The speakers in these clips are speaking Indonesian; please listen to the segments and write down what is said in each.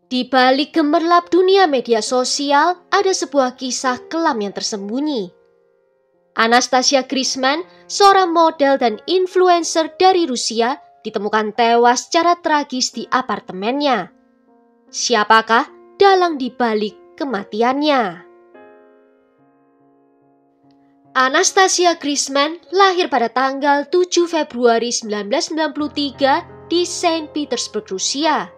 Di balik gemerlap dunia media sosial, ada sebuah kisah kelam yang tersembunyi. Anastasia Grisman, seorang model dan influencer dari Rusia, ditemukan tewas secara tragis di apartemennya. Siapakah dalang di balik kematiannya? Anastasia Grisman lahir pada tanggal 7 Februari 1993 di Saint Petersburg, Rusia.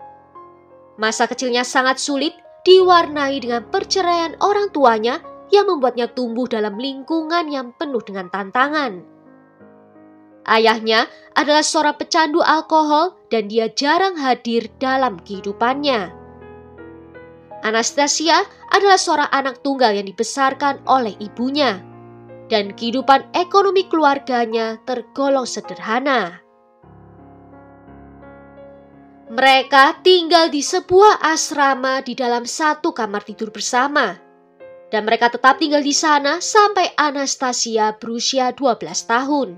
Masa kecilnya sangat sulit, diwarnai dengan perceraian orang tuanya yang membuatnya tumbuh dalam lingkungan yang penuh dengan tantangan. Ayahnya adalah seorang pecandu alkohol dan dia jarang hadir dalam kehidupannya. Anastasia adalah seorang anak tunggal yang dibesarkan oleh ibunya, dan kehidupan ekonomi keluarganya tergolong sederhana. Mereka tinggal di sebuah asrama di dalam satu kamar tidur bersama. Dan mereka tetap tinggal di sana sampai Anastasia berusia 12 tahun.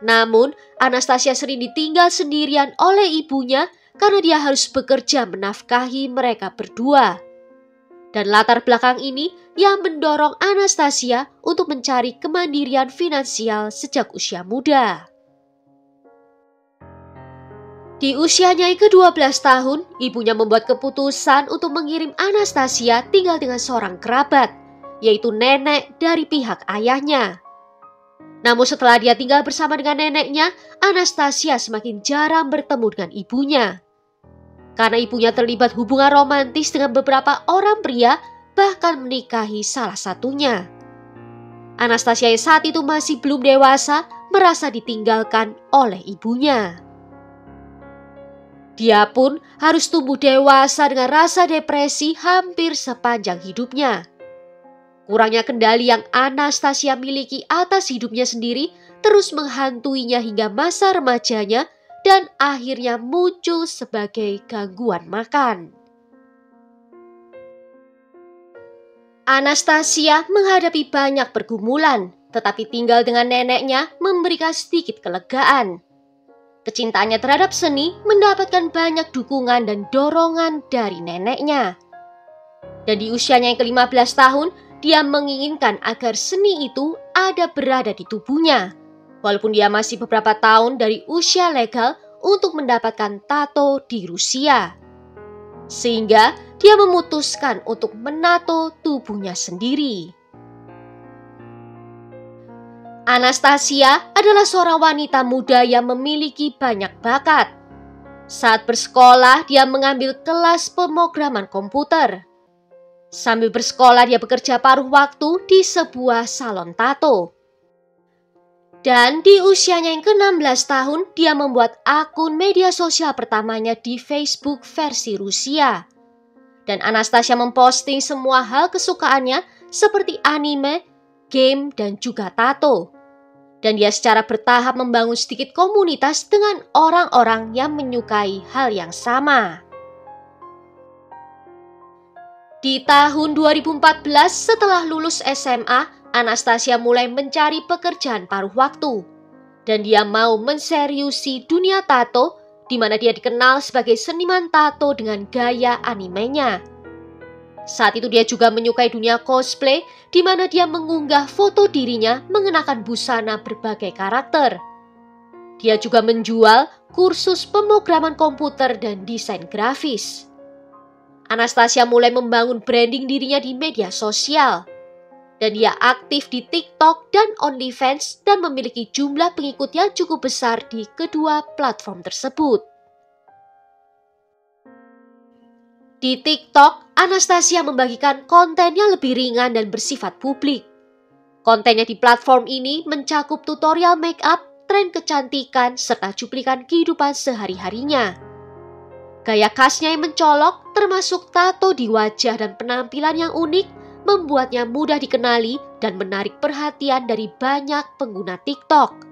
Namun, Anastasia sering ditinggal sendirian oleh ibunya karena dia harus bekerja menafkahi mereka berdua. Dan latar belakang ini yang mendorong Anastasia untuk mencari kemandirian finansial sejak usia muda. Di usianya yang ke-12 tahun, ibunya membuat keputusan untuk mengirim Anastasia tinggal dengan seorang kerabat, yaitu nenek dari pihak ayahnya. Namun setelah dia tinggal bersama dengan neneknya, Anastasia semakin jarang bertemu dengan ibunya. Karena ibunya terlibat hubungan romantis dengan beberapa orang pria, bahkan menikahi salah satunya. Anastasia yang saat itu masih belum dewasa, merasa ditinggalkan oleh ibunya. Dia pun harus tumbuh dewasa dengan rasa depresi hampir sepanjang hidupnya. Kurangnya kendali yang Anastasia miliki atas hidupnya sendiri terus menghantuinya hingga masa remajanya dan akhirnya muncul sebagai gangguan makan. Anastasia menghadapi banyak pergumulan, tetapi tinggal dengan neneknya memberikan sedikit kelegaan. Kecintaannya terhadap seni mendapatkan banyak dukungan dan dorongan dari neneknya. Dan di usianya yang ke-15 tahun, dia menginginkan agar seni itu ada berada di tubuhnya. Walaupun dia masih beberapa tahun dari usia legal untuk mendapatkan tato di Rusia. Sehingga dia memutuskan untuk menato tubuhnya sendiri. Anastasia adalah seorang wanita muda yang memiliki banyak bakat. Saat bersekolah, dia mengambil kelas pemrograman komputer. Sambil bersekolah, dia bekerja paruh waktu di sebuah salon tato. Dan di usianya yang ke-16 tahun, dia membuat akun media sosial pertamanya di Facebook versi Rusia. Dan Anastasia memposting semua hal kesukaannya seperti anime, game, dan juga tato. Dan dia secara bertahap membangun sedikit komunitas dengan orang-orang yang menyukai hal yang sama. Di tahun 2014 setelah lulus SMA, Anastasia mulai mencari pekerjaan paruh waktu. Dan dia mau menseriusi dunia tato, di mana dia dikenal sebagai seniman tato dengan gaya animenya. Saat itu dia juga menyukai dunia cosplay, di mana dia mengunggah foto dirinya mengenakan busana berbagai karakter. Dia juga menjual kursus pemrograman komputer dan desain grafis. Anastasia mulai membangun branding dirinya di media sosial. Dan dia aktif di TikTok dan OnlyFans dan memiliki jumlah pengikut yang cukup besar di kedua platform tersebut. Di TikTok, Anastasia membagikan konten yang lebih ringan dan bersifat publik. Kontennya di platform ini mencakup tutorial make up, tren kecantikan, serta cuplikan kehidupan sehari-harinya. Gaya khasnya yang mencolok, termasuk tato di wajah dan penampilan yang unik, membuatnya mudah dikenali dan menarik perhatian dari banyak pengguna TikTok.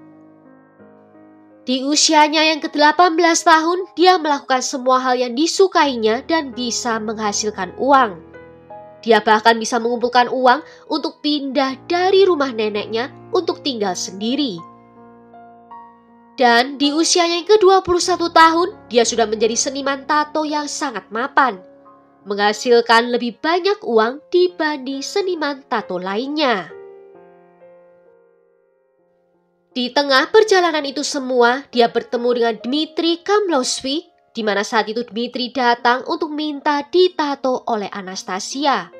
Di usianya yang ke-18 tahun, dia melakukan semua hal yang disukainya dan bisa menghasilkan uang. Dia bahkan bisa mengumpulkan uang untuk pindah dari rumah neneknya untuk tinggal sendiri. Dan di usianya yang ke-21 tahun, dia sudah menjadi seniman tato yang sangat mapan, menghasilkan lebih banyak uang dibanding seniman tato lainnya. Di tengah perjalanan itu semua, dia bertemu dengan Dmitri Kamlosvi, di mana saat itu Dmitri datang untuk minta ditato oleh Anastasia.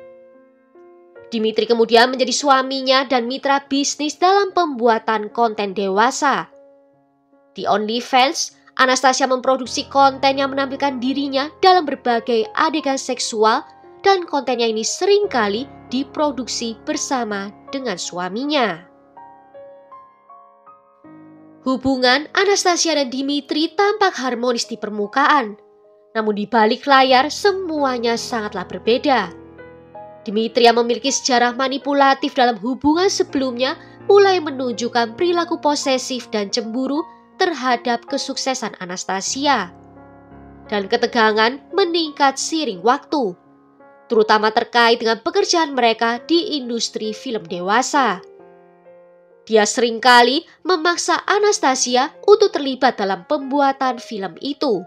Dmitri kemudian menjadi suaminya dan mitra bisnis dalam pembuatan konten dewasa. Di OnlyFans, Anastasia memproduksi konten yang menampilkan dirinya dalam berbagai adegan seksual dan kontennya ini seringkali diproduksi bersama dengan suaminya. Hubungan Anastasia dan Dmitri tampak harmonis di permukaan, namun di balik layar semuanya sangatlah berbeda. Dmitri yang memiliki sejarah manipulatif dalam hubungan sebelumnya mulai menunjukkan perilaku posesif dan cemburu terhadap kesuksesan Anastasia. Dan ketegangan meningkat seiring waktu, terutama terkait dengan pekerjaan mereka di industri film dewasa. Dia seringkali memaksa Anastasia untuk terlibat dalam pembuatan film itu.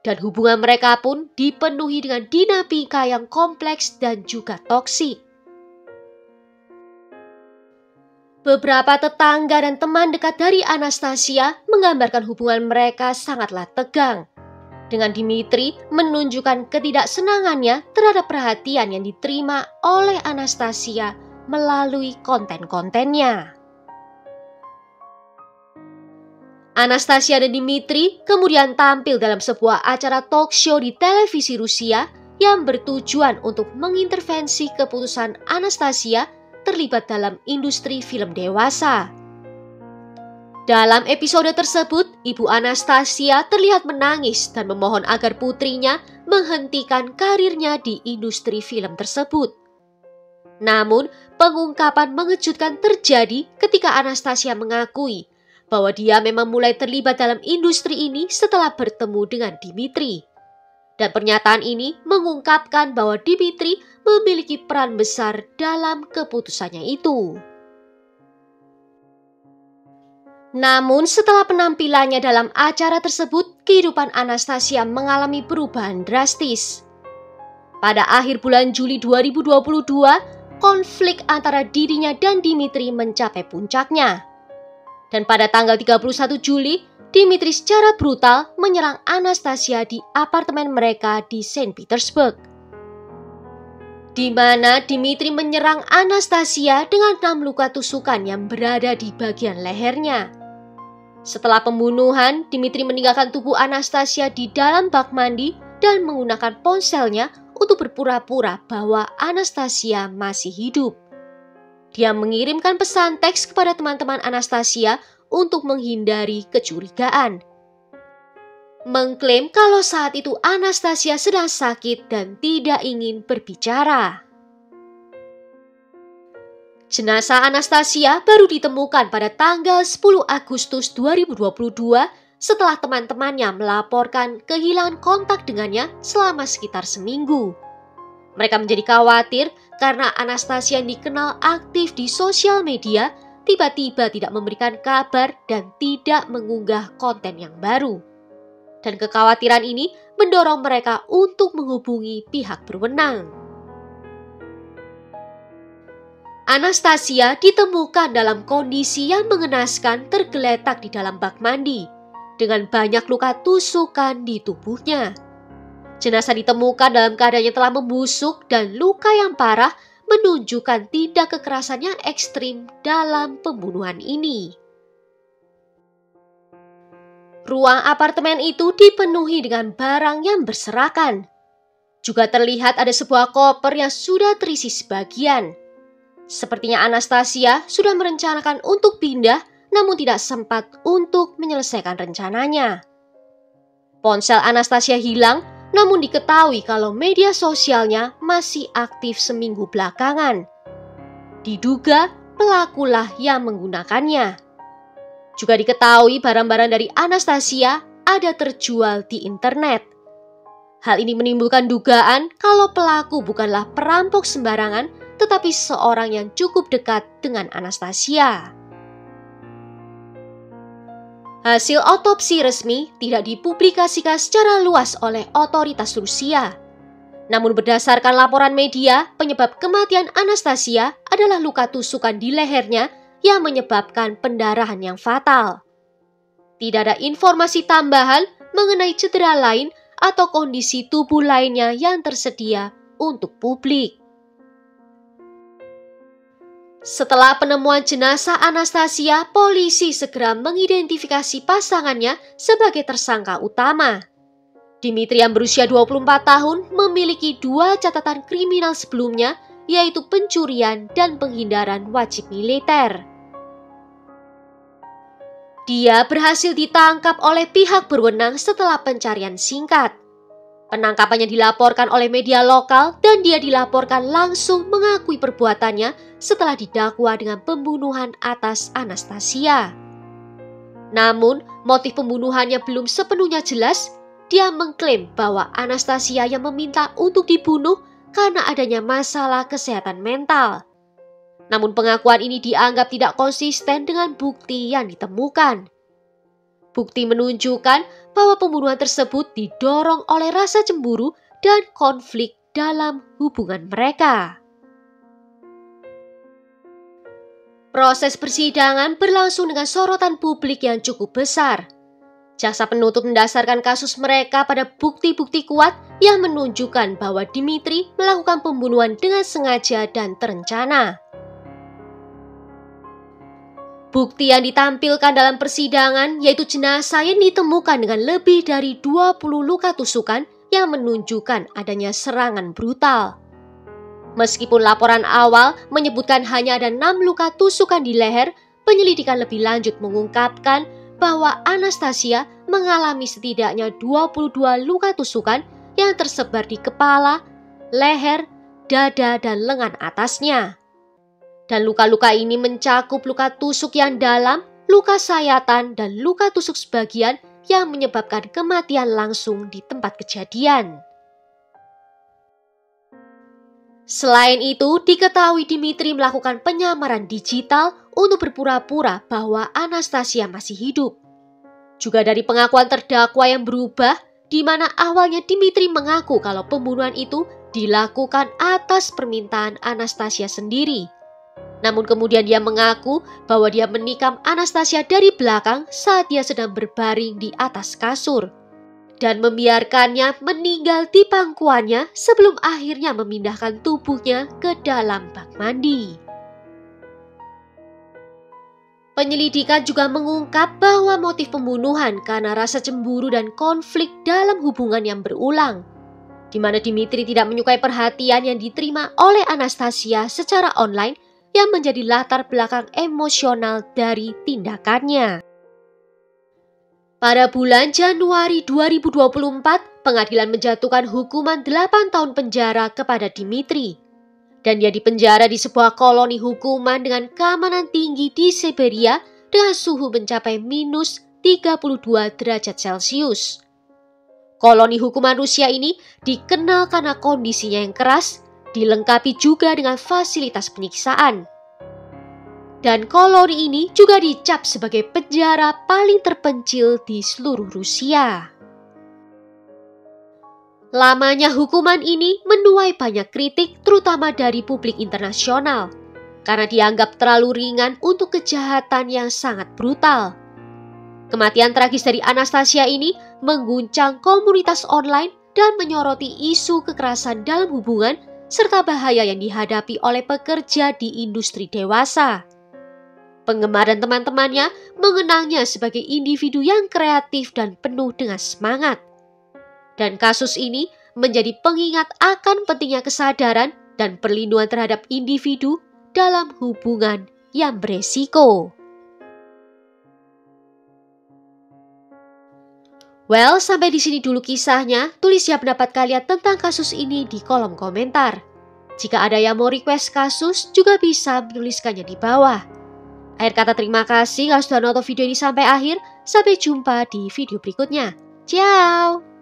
Dan hubungan mereka pun dipenuhi dengan dinamika yang kompleks dan juga toksik. Beberapa tetangga dan teman dekat dari Anastasia menggambarkan hubungan mereka sangatlah tegang. Dengan Dmitri menunjukkan ketidaksenangannya terhadap perhatian yang diterima oleh Anastasia melalui konten-kontennya. Anastasia dan Dmitri kemudian tampil dalam sebuah acara talk show di televisi Rusia yang bertujuan untuk mengintervensi keputusan Anastasia terlibat dalam industri film dewasa. Dalam episode tersebut, Ibu Anastasia terlihat menangis dan memohon agar putrinya menghentikan karirnya di industri film tersebut. Namun, pengungkapan mengejutkan terjadi ketika Anastasia mengakui bahwa dia memang mulai terlibat dalam industri ini setelah bertemu dengan Dmitri. Dan pernyataan ini mengungkapkan bahwa Dmitri memiliki peran besar dalam keputusannya itu. Namun setelah penampilannya dalam acara tersebut, kehidupan Anastasia mengalami perubahan drastis. Pada akhir bulan Juli 2022, konflik antara dirinya dan Dmitri mencapai puncaknya. Dan pada tanggal 31 Juli, Dmitri secara brutal menyerang Anastasia di apartemen mereka di Saint Petersburg, di mana Dmitri menyerang Anastasia dengan 6 luka tusukan yang berada di bagian lehernya. Setelah pembunuhan, Dmitri meninggalkan tubuh Anastasia di dalam bak mandi dan menggunakan ponselnya untuk berpura-pura bahwa Anastasia masih hidup. Dia mengirimkan pesan teks kepada teman-teman Anastasia untuk menghindari kecurigaan. Mengklaim kalau saat itu Anastasia sedang sakit dan tidak ingin berbicara. Jenazah Anastasia baru ditemukan pada tanggal 10 Agustus 2022 setelah teman-temannya melaporkan kehilangan kontak dengannya selama sekitar seminggu. Mereka menjadi khawatir karena Anastasia yang dikenal aktif di sosial media tiba-tiba tidak memberikan kabar dan tidak mengunggah konten yang baru. Dan kekhawatiran ini mendorong mereka untuk menghubungi pihak berwenang. Anastasia ditemukan dalam kondisi yang mengenaskan tergeletak di dalam bak mandi, dengan banyak luka tusukan di tubuhnya. Jenazah ditemukan dalam keadaan yang telah membusuk dan luka yang parah menunjukkan tindak kekerasan yang ekstrim dalam pembunuhan ini. Ruang apartemen itu dipenuhi dengan barang yang berserakan. Juga terlihat ada sebuah koper yang sudah terisi sebagian. Sepertinya Anastasia sudah merencanakan untuk pindah, namun tidak sempat untuk menyelesaikan rencananya. Ponsel Anastasia hilang, namun diketahui kalau media sosialnya masih aktif seminggu belakangan. Diduga pelakulah yang menggunakannya. Juga diketahui barang-barang dari Anastasia ada terjual di internet. Hal ini menimbulkan dugaan kalau pelaku bukanlah perampok sembarangan, tetapi seorang yang cukup dekat dengan Anastasia. Hasil otopsi resmi tidak dipublikasikan secara luas oleh otoritas Rusia. Namun berdasarkan laporan media, penyebab kematian Anastasia adalah luka tusukan di lehernya yang menyebabkan pendarahan yang fatal. Tidak ada informasi tambahan mengenai cedera lain atau kondisi tubuh lainnya yang tersedia untuk publik. Setelah penemuan jenazah Anastasia, polisi segera mengidentifikasi pasangannya sebagai tersangka utama. Dimitri yang berusia 24 tahun memiliki 2 catatan kriminal sebelumnya, yaitu pencurian dan penghindaran wajib militer. Dia berhasil ditangkap oleh pihak berwenang setelah pencarian singkat. Penangkapannya dilaporkan oleh media lokal dan dia dilaporkan langsung mengakui perbuatannya setelah didakwa dengan pembunuhan atas Anastasia. Namun, motif pembunuhannya belum sepenuhnya jelas. Dia mengklaim bahwa Anastasia yang meminta untuk dibunuh karena adanya masalah kesehatan mental. Namun pengakuan ini dianggap tidak konsisten dengan bukti yang ditemukan. Bukti menunjukkan bahwa pembunuhan tersebut didorong oleh rasa cemburu dan konflik dalam hubungan mereka. Proses persidangan berlangsung dengan sorotan publik yang cukup besar. Jaksa penuntut mendasarkan kasus mereka pada bukti-bukti kuat yang menunjukkan bahwa Dimitri melakukan pembunuhan dengan sengaja dan terencana. Bukti yang ditampilkan dalam persidangan yaitu jenazah yang ditemukan dengan lebih dari 20 luka tusukan yang menunjukkan adanya serangan brutal. Meskipun laporan awal menyebutkan hanya ada 6 luka tusukan di leher, penyelidikan lebih lanjut mengungkapkan bahwa Anastasia mengalami setidaknya 22 luka tusukan yang tersebar di kepala, leher, dada, dan lengan atasnya. Dan luka-luka ini mencakup luka tusuk yang dalam, luka sayatan, dan luka tusuk sebagian yang menyebabkan kematian langsung di tempat kejadian. Selain itu, diketahui Dimitri melakukan penyamaran digital untuk berpura-pura bahwa Anastasia masih hidup. Juga dari pengakuan terdakwa yang berubah, di mana awalnya Dimitri mengaku kalau pembunuhan itu dilakukan atas permintaan Anastasia sendiri. Namun kemudian dia mengaku bahwa dia menikam Anastasia dari belakang saat dia sedang berbaring di atas kasur dan membiarkannya meninggal di pangkuannya sebelum akhirnya memindahkan tubuhnya ke dalam bak mandi. Penyelidikan juga mengungkap bahwa motif pembunuhan karena rasa cemburu dan konflik dalam hubungan yang berulang, di mana Dimitri tidak menyukai perhatian yang diterima oleh Anastasia secara online yang menjadi latar belakang emosional dari tindakannya. Pada bulan Januari 2024, pengadilan menjatuhkan hukuman 8 tahun penjara kepada Dimitri. Dan dia dipenjara di sebuah koloni hukuman dengan keamanan tinggi di Siberia dengan suhu mencapai minus 32 derajat Celcius. Koloni hukuman Rusia ini dikenal karena kondisinya yang keras, dilengkapi juga dengan fasilitas penyiksaan. Dan koloni ini juga dicap sebagai penjara paling terpencil di seluruh Rusia. Lamanya hukuman ini menuai banyak kritik terutama dari publik internasional karena dianggap terlalu ringan untuk kejahatan yang sangat brutal. Kematian tragis dari Anastasia ini mengguncang komunitas online dan menyoroti isu kekerasan dalam hubungan serta bahaya yang dihadapi oleh pekerja di industri dewasa. Penggemar dan teman-temannya mengenangnya sebagai individu yang kreatif dan penuh dengan semangat. Dan kasus ini menjadi pengingat akan pentingnya kesadaran dan perlindungan terhadap individu dalam hubungan yang beresiko. Well, sampai di sini dulu kisahnya. Tulis ya pendapat kalian tentang kasus ini di kolom komentar. Jika ada yang mau request kasus, juga bisa menuliskannya di bawah. Akhir kata terima kasih kalau sudah nonton video ini sampai akhir. Sampai jumpa di video berikutnya. Ciao!